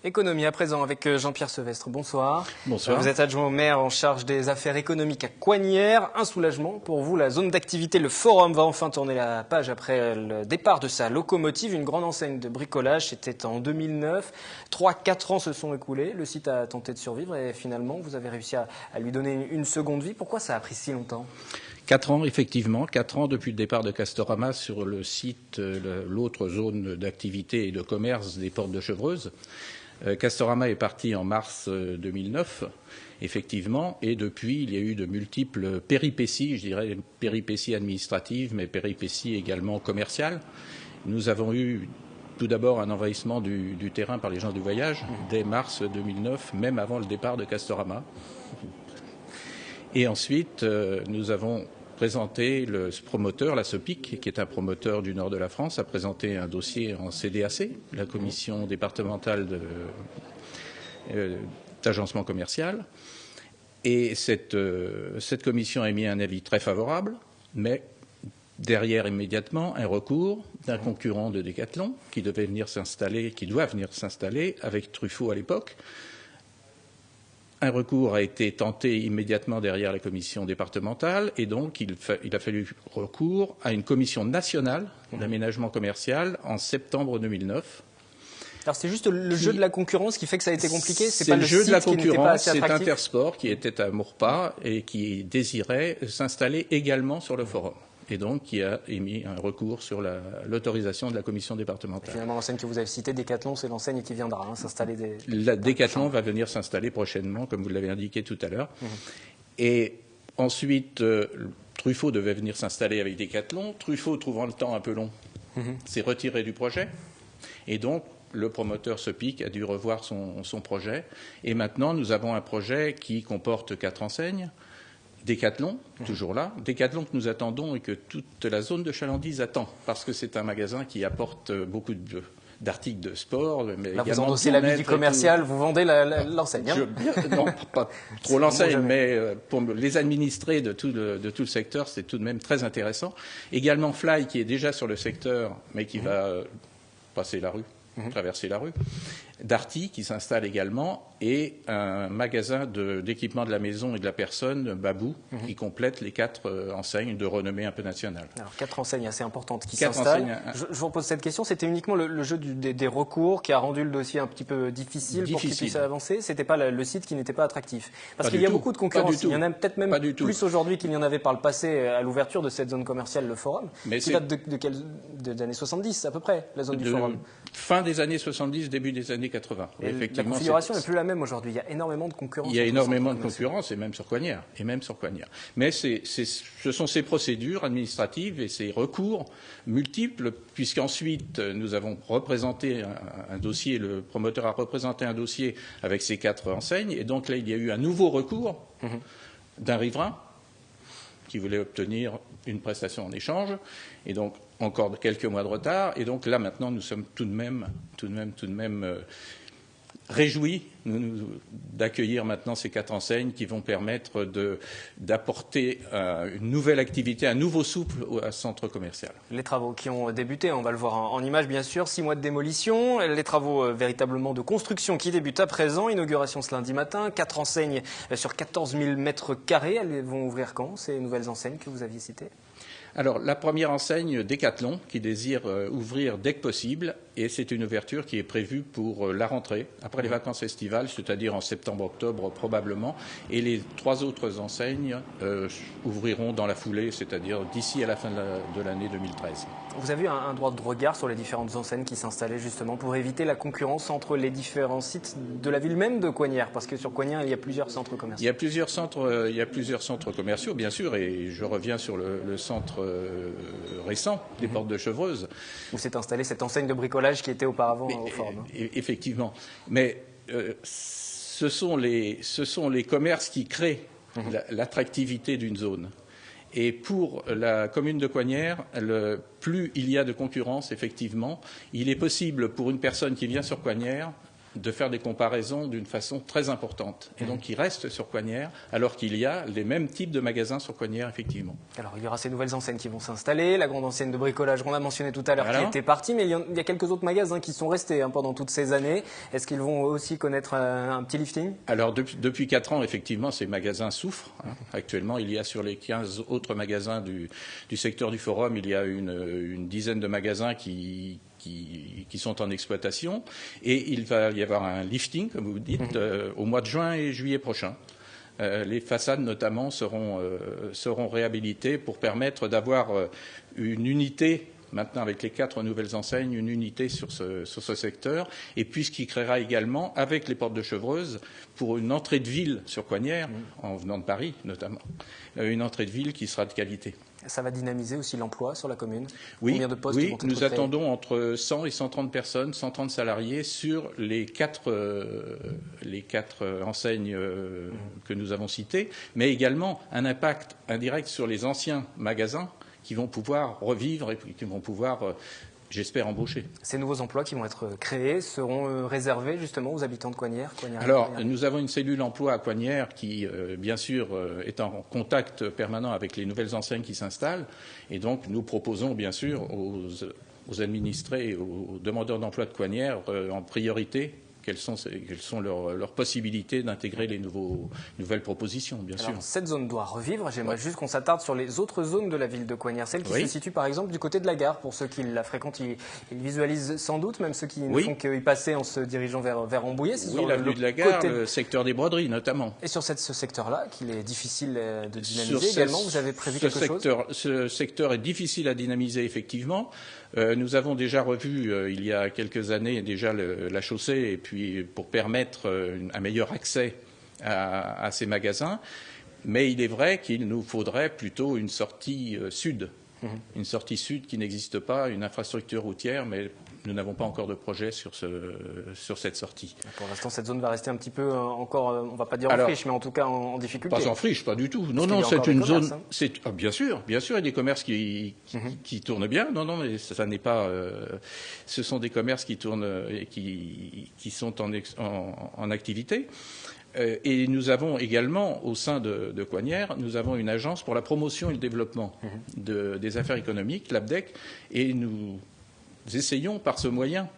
Économie à présent avec Jean-Pierre Sevestre. Bonsoir. Bonsoir. Vous êtes adjoint au maire en charge des affaires économiques à Coignières. Un soulagement pour vous, la zone d'activité, le Forum va enfin tourner la page après le départ de sa locomotive. Une grande enseigne de bricolage, c'était en 2009. 3-4 ans se sont écoulés. Le site a tenté de survivre et finalement vous avez réussi à lui donner une seconde vie. Pourquoi ça a pris si longtemps ? 4 ans, effectivement. 4 ans depuis le départ de Castorama sur le site, l'autre zone d'activité et de commerce des Portes de Chevreuse. Castorama est parti en mars 2009, effectivement, et depuis, il y a eu de multiples péripéties, je dirais péripéties administratives, mais péripéties également commerciales. Nous avons eu tout d'abord un envahissement du terrain par les gens du voyage dès mars 2009, même avant le départ de Castorama. Et ensuite, nous avons présenté le promoteur, la SOPIC, qui est un promoteur du nord de la France, a présenté un dossier en CDAC, la commission départementale d'agencement commercial. Et cette commission a émis un avis très favorable, mais derrière immédiatement un recours d'un concurrent de Decathlon qui doit venir s'installer avec Truffaut à l'époque. Un recours a été tenté immédiatement derrière la commission départementale et donc il a fallu recours à une commission nationale d'aménagement commercial en septembre 2009. Alors c'est juste le jeu de la concurrence qui fait que ça a été compliqué. C'est pas le jeu de la concurrence, c'est Intersport qui était à Maurepas et qui désirait s'installer également sur le forum. Et donc, qui a émis un recours sur l'autorisation de la commission départementale. Finalement, l'enseigne que vous avez citée, Decathlon, c'est l'enseigne qui viendra s'installer. La Decathlon va venir s'installer prochainement, comme vous l'avez indiqué tout à l'heure. Et ensuite, Truffaut devait venir s'installer avec Decathlon. Truffaut, trouvant le temps un peu long, s'est retiré du projet. Et donc, le promoteur SOPIC a dû revoir son projet. Et maintenant, nous avons un projet qui comporte 4 enseignes. Decathlon, toujours là. Decathlon que nous attendons et que toute la zone de chalandise attend, parce que c'est un magasin qui apporte beaucoup d'articles de sport. Mais là, vous endossez l'habit du commercial, vous vendez l'enseigne. Non, pas trop l'enseigne, mais pour les administrés de tout le secteur, c'est tout de même très intéressant. Également Fly, qui est déjà sur le secteur, mais qui va passer la rue. Traverser la rue, Darty qui s'installe également et un magasin d'équipement de la maison et de la personne, Babou, qui complète les 4 enseignes de renommée un peu nationale. Alors 4 enseignes assez importantes qui s'installent. Je vous repose cette question, c'était uniquement le jeu des recours qui a rendu le dossier un petit peu difficile pour qu'il puisse avancer. C'était pas le site qui n'était pas attractif. Parce qu'il y a beaucoup de concurrence. Il y en a peut-être même plus aujourd'hui qu'il y en avait par le passé à l'ouverture de cette zone commerciale, le Forum. Mais qui date des années 70 à peu près, la zone du Forum. Fin des années 70, début des années 80. La configuration n'est plus la même aujourd'hui. Il y a énormément de concurrence. Il y a énormément de concurrence, et même sur Coignières. Mais ce sont ces procédures administratives et ces recours multiples, puisqu'ensuite nous avons représenté un dossier, le promoteur a représenté un dossier avec ces 4 enseignes, et donc là il y a eu un nouveau recours d'un riverain qui voulait obtenir une prestation en échange, et donc encore quelques mois de retard, et donc là maintenant nous sommes tout de même réjouis d'accueillir maintenant ces 4 enseignes qui vont permettre d'apporter une nouvelle activité, un nouveau souffle à ce centre commercial. Les travaux qui ont débuté, on va le voir en image bien sûr, 6 mois de démolition, les travaux véritablement de construction qui débutent à présent, inauguration ce lundi matin, 4 enseignes sur 14 000 mètres carrés, elles vont ouvrir quand, ces nouvelles enseignes que vous aviez citées ? Alors, la première enseigne, Decathlon, qui désire ouvrir dès que possible, et c'est une ouverture qui est prévue pour la rentrée, après les vacances estivales, c'est-à-dire en septembre-octobre probablement, et les 3 autres enseignes ouvriront dans la foulée, c'est-à-dire d'ici à la fin de l'année 2013. Vous avez eu un droit de regard sur les différentes enseignes qui s'installaient justement pour éviter la concurrence entre les différents sites de la ville même de Coignières, parce que sur Coignières, il y a plusieurs centres commerciaux. Il y a plusieurs centres commerciaux, bien sûr, et je reviens sur le centre récent des Portes de Chevreuse. Où s'est installée cette enseigne de bricolage qui était auparavant au Forum. Effectivement. Mais ce sont les commerces qui créent l'attractivité d'une zone. Et pour la commune de Coignières, plus il y a de concurrence, effectivement, il est possible pour une personne qui vient sur Coignières de faire des comparaisons d'une façon très importante. Et donc, ils restent sur Coignères, alors qu'il y a les mêmes types de magasins sur Coignères, effectivement. Alors, il y aura ces nouvelles enseignes qui vont s'installer, la grande enseigne de bricolage qu'on a mentionné tout à l'heure qui était partie, mais il y a quelques autres magasins qui sont restés pendant toutes ces années. Est-ce qu'ils vont aussi connaître un petit lifting? Alors, depuis 4 ans, effectivement, ces magasins souffrent. Actuellement, il y a sur les 15 autres magasins du secteur du Forum, il y a une dizaine de magasins qui sont en exploitation, et il va y avoir un lifting, comme vous dites, au mois de juin et juillet prochain. Les façades, notamment, seront réhabilitées pour permettre d'avoir une unité, maintenant avec les 4 nouvelles enseignes, une unité sur ce secteur, et puis ce qui créera également, avec les portes de Chevreuse, pour une entrée de ville sur Coignères, en venant de Paris notamment, une entrée de ville qui sera de qualité. Ça va dynamiser aussi l'emploi sur la commune? Oui, combien de postes vont être nous créés? attendons entre 100 et 130 personnes, 130 salariés sur les 4 enseignes que nous avons citées, mais également un impact indirect sur les anciens magasins qui vont pouvoir revivre et qui vont pouvoir, j'espère, embaucher. Ces nouveaux emplois qui vont être créés seront réservés justement aux habitants de Coignères? Alors, nous avons une cellule emploi à Coignères qui, bien sûr, est en contact permanent avec les nouvelles enseignes qui s'installent. Et donc, nous proposons, bien sûr, aux administrés, aux demandeurs d'emploi de Coignères, en priorité, quelles sont leurs possibilités d'intégrer les nouvelles propositions, bien sûr. Cette zone doit revivre. J'aimerais juste qu'on s'attarde sur les autres zones de la ville de Coignères, celles qui se situent par exemple du côté de la gare. Pour ceux qui la fréquentent, ils visualisent sans doute, même ceux qui ne font qu'y passer en se dirigeant vers Rambouillet. Oui, l'avenue de la gare, le secteur des broderies notamment. Et sur ce secteur-là, qu'il est difficile de dynamiser également, vous avez prévu quelque chose? Ce secteur est difficile à dynamiser, effectivement. Nous avons déjà revu, il y a quelques années, déjà la chaussée, et puis pour permettre un meilleur accès à ces magasins. Mais il est vrai qu'il nous faudrait plutôt une sortie sud. Une sortie sud qui n'existe pas, une infrastructure routière, mais nous n'avons pas encore de projet sur cette sortie. Pour l'instant, cette zone va rester un petit peu encore, on ne va pas dire en friche, mais en tout cas en difficulté. Pas en friche, pas du tout. Non, c'est une zone. Bien sûr, il y a des commerces qui tournent bien. Non, mais ça n'est pas. Ce sont des commerces qui tournent et qui sont en activité. Et nous avons également, au sein de Coignères, nous avons une agence pour la promotion et le développement des affaires économiques, l'ABDEC, et nous essayons par ce moyen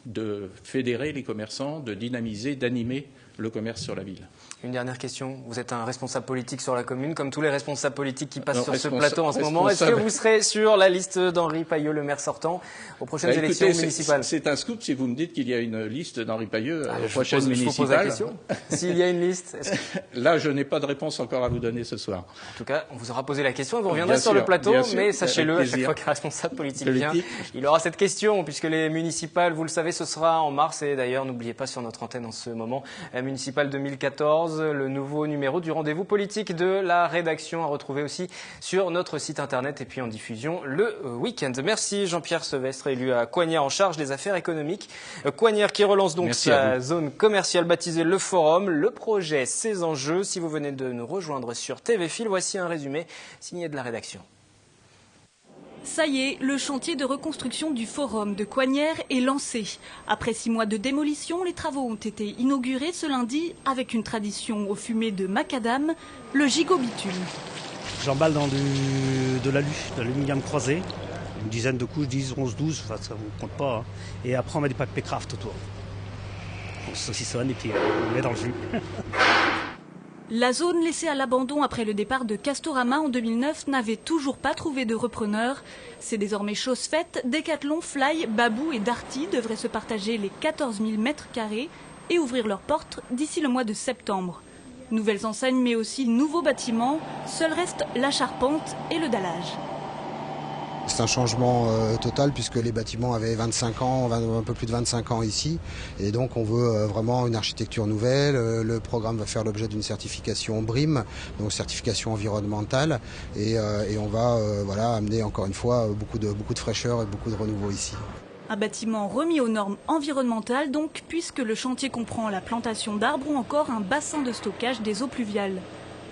de fédérer les commerçants, de dynamiser, d'animer le commerce sur la ville. Une dernière question. Vous êtes un responsable politique sur la commune, comme tous les responsables politiques qui passent sur ce plateau en ce moment. Est-ce que vous serez sur la liste d'Henri Pailleux, le maire sortant, aux prochaines élections municipales? C'est un scoop si vous me dites qu'il y a une liste d'Henri Pailleux aux prochaines municipales. Je vous pose la question. S'il y a une liste. Là, je n'ai pas de réponse encore à vous donner ce soir. En tout cas, on vous aura posé la question. Vous reviendrez sur le plateau, mais sachez-le, à chaque fois qu'un responsable politique vient, il aura cette question, puisque les municipales, vous le savez, ce sera en mars. Et d'ailleurs, n'oubliez pas sur notre antenne en ce moment, la municipale 2014, le nouveau numéro du rendez-vous politique de la rédaction à retrouver aussi sur notre site internet et puis en diffusion le week-end. Merci Jean-Pierre Sevestre, élu à Coignères en charge des affaires économiques. Coignères qui relance donc sa zone commerciale baptisée Le Forum. Le projet, ses enjeux. Si vous venez de nous rejoindre sur TV Fil, voici un résumé signé de la rédaction. Ça y est, le chantier de reconstruction du Forum de Coignères est lancé. Après 6 mois de démolition, les travaux ont été inaugurés ce lundi avec une tradition aux fumées de macadam, le gigot bitume. J'emballe dans de l'alu, de l'aluminium croisé, une dizaine de couches, 10, 11, 12, enfin, ça ne compte pas. Hein. Et après on met des papiers craft autour. On saucissonne et puis on met dans le jus. La zone laissée à l'abandon après le départ de Castorama en 2009 n'avait toujours pas trouvé de repreneur. C'est désormais chose faite. Decathlon, Fly, Babou et Darty devraient se partager les 14 000 mètres carrés et ouvrir leurs portes d'ici le mois de septembre. Nouvelles enseignes mais aussi nouveaux bâtiments. Seul reste la charpente et le dallage. C'est un changement total puisque les bâtiments avaient 25 ans, un peu plus de 25 ans ici. Et donc on veut vraiment une architecture nouvelle. Le programme va faire l'objet d'une certification BREEAM, donc certification environnementale. Et on va amener encore une fois beaucoup de fraîcheur et beaucoup de renouveau ici. Un bâtiment remis aux normes environnementales donc, puisque le chantier comprend la plantation d'arbres ou encore un bassin de stockage des eaux pluviales.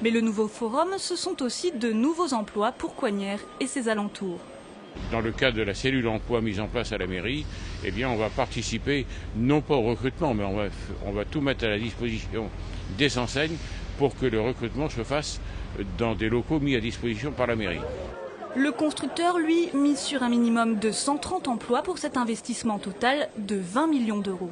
Mais le nouveau forum, ce sont aussi de nouveaux emplois pour Coignères et ses alentours. Dans le cadre de la cellule emploi mise en place à la mairie, eh bien, on va participer, non pas au recrutement, mais on va tout mettre à la disposition des enseignes pour que le recrutement se fasse dans des locaux mis à disposition par la mairie. Le constructeur, lui, mise sur un minimum de 130 emplois pour cet investissement total de 20 millions d'euros.